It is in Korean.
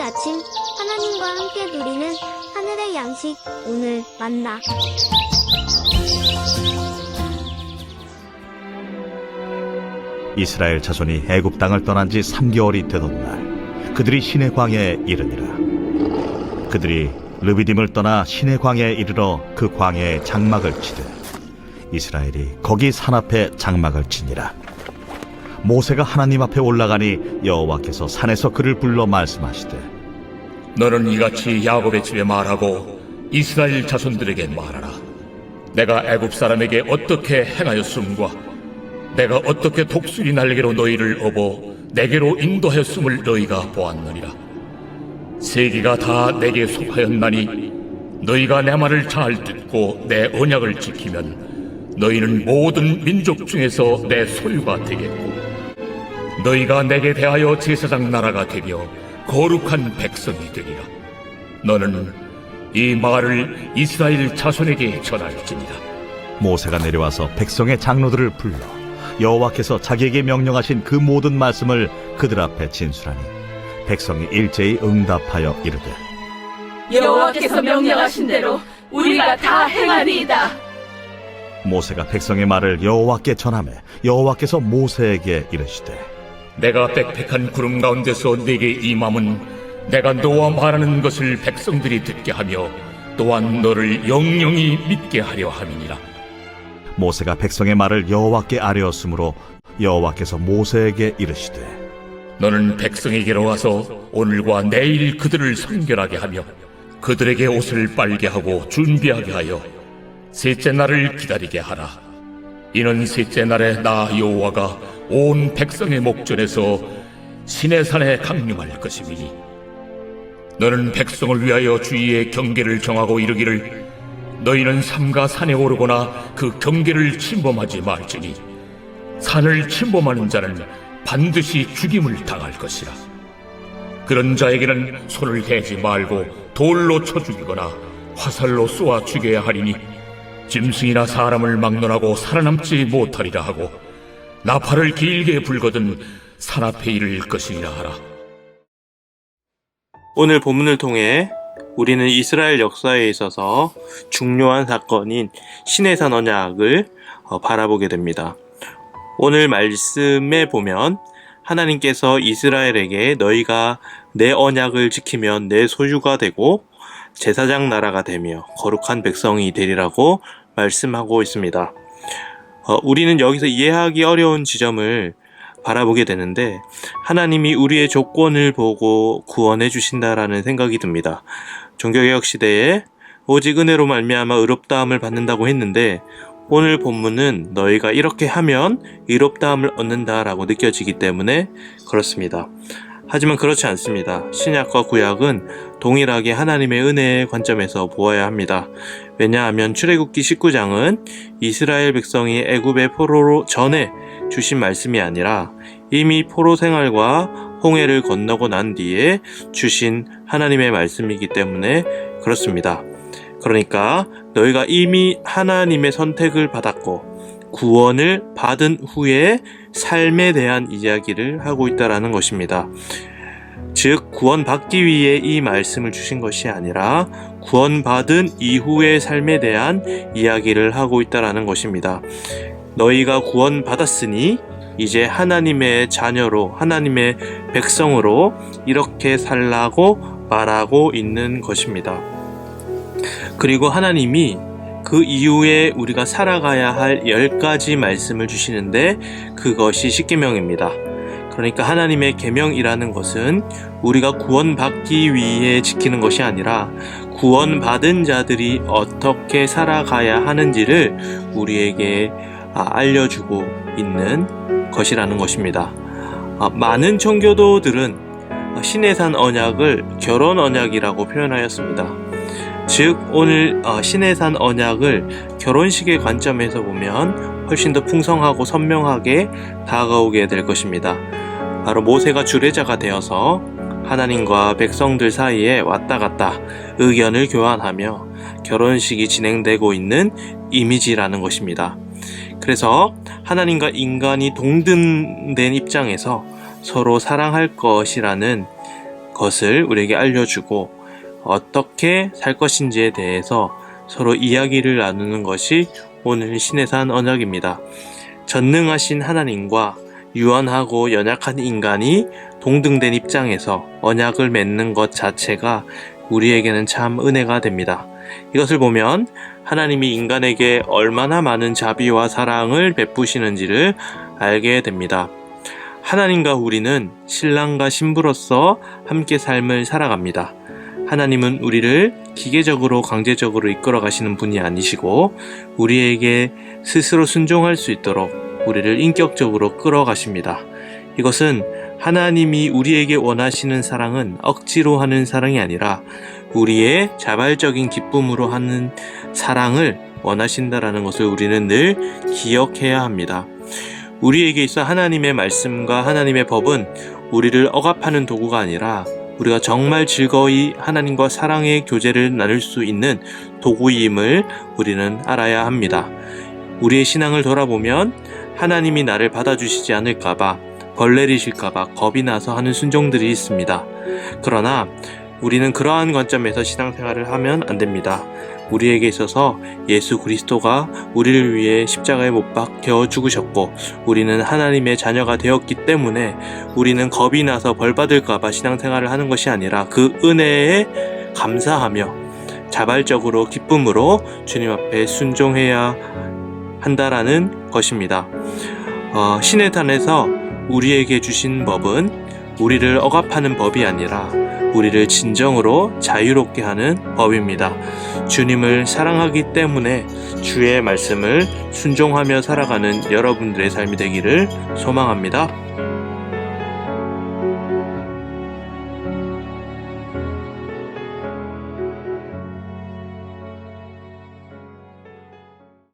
아침 하나님과 함께 누리는 하늘의 양식 오늘 만나. 이스라엘 자손이 애굽 땅을 떠난 지 3개월이 되던 날 그들이 시내 광야에 이르니라. 그들이 르비딤을 떠나 시내 광야에 이르러 그 광야에 장막을 치되 이스라엘이 거기 산 앞에 장막을 치니라. 모세가 하나님 앞에 올라가니 여호와께서 산에서 그를 불러 말씀하시되 너는 이같이 야곱의 집에 말하고 이스라엘 자손들에게 말하라. 내가 애굽 사람에게 어떻게 행하였음과 내가 어떻게 독수리 날개로 너희를 업어 내게로 인도하였음을 너희가 보았느니라. 세계가 다 내게 속하였나니 너희가 내 말을 잘 듣고 내 언약을 지키면 너희는 모든 민족 중에서 내 소유가 되겠고 너희가 내게 대하여 제사장 나라가 되며 거룩한 백성이 되리라. 너는 이 말을 이스라엘 자손에게 전할지니라. 모세가 내려와서 백성의 장로들을 불러 여호와께서 자기에게 명령하신 그 모든 말씀을 그들 앞에 진술하니 백성이 일제히 응답하여 이르되 여호와께서 명령하신 대로 우리가 다 행하리이다. 모세가 백성의 말을 여호와께 전하매 여호와께서 모세에게 이르시되 내가 빽빽한 구름 가운데서 네게 임함은 내가 너와 말하는 것을 백성들이 듣게 하며 또한 너를 영영히 믿게 하려 함이니라. 모세가 백성의 말을 여호와께 아뢰었으므로 여호와께서 모세에게 이르시되 너는 백성에게로 와서 오늘과 내일 그들을 성결하게 하며 그들에게 옷을 빨게 하고 준비하게 하여 셋째 날을 기다리게 하라. 이는 셋째 날에 나 여호와가 온 백성의 목전에서 시내산에 강림할 것이니 너는 백성을 위하여 주위의 경계를 정하고 이르기를 너희는 삼가 산에 오르거나 그 경계를 침범하지 말지니 산을 침범하는 자는 반드시 죽임을 당할 것이라. 그런 자에게는 손을 대지 말고 돌로 쳐 죽이거나 화살로 쏘아 죽여야 하리니 짐승이나 사람을 막론하고 살아남지 못하리라 하고 나팔을 길게 불거든 산 앞에 이를 것이니라 하라. 오늘 본문을 통해 우리는 이스라엘 역사에 있어서 중요한 사건인 시내산 언약을 바라보게 됩니다. 오늘 말씀에 보면 하나님께서 이스라엘에게 너희가 내 언약을 지키면 내 소유가 되고 제사장 나라가 되며 거룩한 백성이 되리라고 말씀하고 있습니다. 우리는 여기서 이해하기 어려운 지점을 바라보게 되는데 하나님이 우리의 조건을 보고 구원해 주신다라는 생각이 듭니다. 종교개혁 시대에 오직 은혜로 말미암아 의롭다함을 받는다고 했는데 오늘 본문은 너희가 이렇게 하면 의롭다함을 얻는다라고 느껴지기 때문에 그렇습니다. 하지만 그렇지 않습니다. 신약과 구약은 동일하게 하나님의 은혜의 관점에서 보아야 합니다. 왜냐하면 출애굽기 19장은 이스라엘 백성이 애굽의 포로 전에 주신 말씀이 아니라 이미 포로 생활과 홍해를 건너고 난 뒤에 주신 하나님의 말씀이기 때문에 그렇습니다. 그러니까 너희가 이미 하나님의 선택을 받았고 구원을 받은 후에 삶에 대한 이야기를 하고 있다라는 것입니다. 즉 구원받기 위해 이 말씀을 주신 것이 아니라 구원받은 이후의 삶에 대한 이야기를 하고 있다라는 것입니다. 너희가 구원받았으니 이제 하나님의 자녀로 하나님의 백성으로 이렇게 살라고 말하고 있는 것입니다. 그리고 하나님이 그 이후에 우리가 살아가야 할 10가지 말씀을 주시는데 그것이 십계명입니다. 그러니까 하나님의 계명이라는 것은 우리가 구원받기 위해 지키는 것이 아니라 구원받은 자들이 어떻게 살아가야 하는지를 우리에게 알려주고 있는 것이라는 것입니다. 많은 청교도들은 시내산 언약을 결혼 언약이라고 표현하였습니다. 즉 오늘 시내산 언약을 결혼식의 관점에서 보면 훨씬 더 풍성하고 선명하게 다가오게 될 것입니다. 바로 모세가 주례자가 되어서 하나님과 백성들 사이에 왔다 갔다 의견을 교환하며 결혼식이 진행되고 있는 이미지라는 것입니다. 그래서 하나님과 인간이 동등된 입장에서 서로 사랑할 것이라는 것을 우리에게 알려주고 어떻게 살 것인지에 대해서 서로 이야기를 나누는 것이 오늘 시내산 언약입니다. 전능하신 하나님과 유한하고 연약한 인간이 동등된 입장에서 언약을 맺는 것 자체가 우리에게는 참 은혜가 됩니다. 이것을 보면 하나님이 인간에게 얼마나 많은 자비와 사랑을 베푸시는지를 알게 됩니다. 하나님과 우리는 신랑과 신부로서 함께 삶을 살아갑니다. 하나님은 우리를 기계적으로 강제적으로 이끌어 가시는 분이 아니시고 우리에게 스스로 순종할 수 있도록 우리를 인격적으로 끌어가십니다. 이것은 하나님이 우리에게 원하시는 사랑은 억지로 하는 사랑이 아니라 우리의 자발적인 기쁨으로 하는 사랑을 원하신다라는 것을 우리는 늘 기억해야 합니다. 우리에게 있어 하나님의 말씀과 하나님의 법은 우리를 억압하는 도구가 아니라 우리가 정말 즐거이 하나님과 사랑의 교제를 나눌 수 있는 도구임을 우리는 알아야 합니다. 우리의 신앙을 돌아보면 하나님이 나를 받아주시지 않을까봐, 벌 내리실까봐 겁이 나서 하는 순종들이 있습니다. 그러나 우리는 그러한 관점에서 신앙생활을 하면 안 됩니다. 우리에게 있어서 예수 그리스도가 우리를 위해 십자가에 못 박혀 죽으셨고 우리는 하나님의 자녀가 되었기 때문에 우리는 겁이 나서 벌 받을까봐 신앙생활을 하는 것이 아니라 그 은혜에 감사하며 자발적으로 기쁨으로 주님 앞에 순종해야 한다라는 것입니다. 시내산에서 우리에게 주신 법은 우리를 억압하는 법이 아니라 우리를 진정으로 자유롭게 하는 법입니다. 주님을 사랑하기 때문에 주의 말씀을 순종하며 살아가는 여러분들의 삶이 되기를 소망합니다.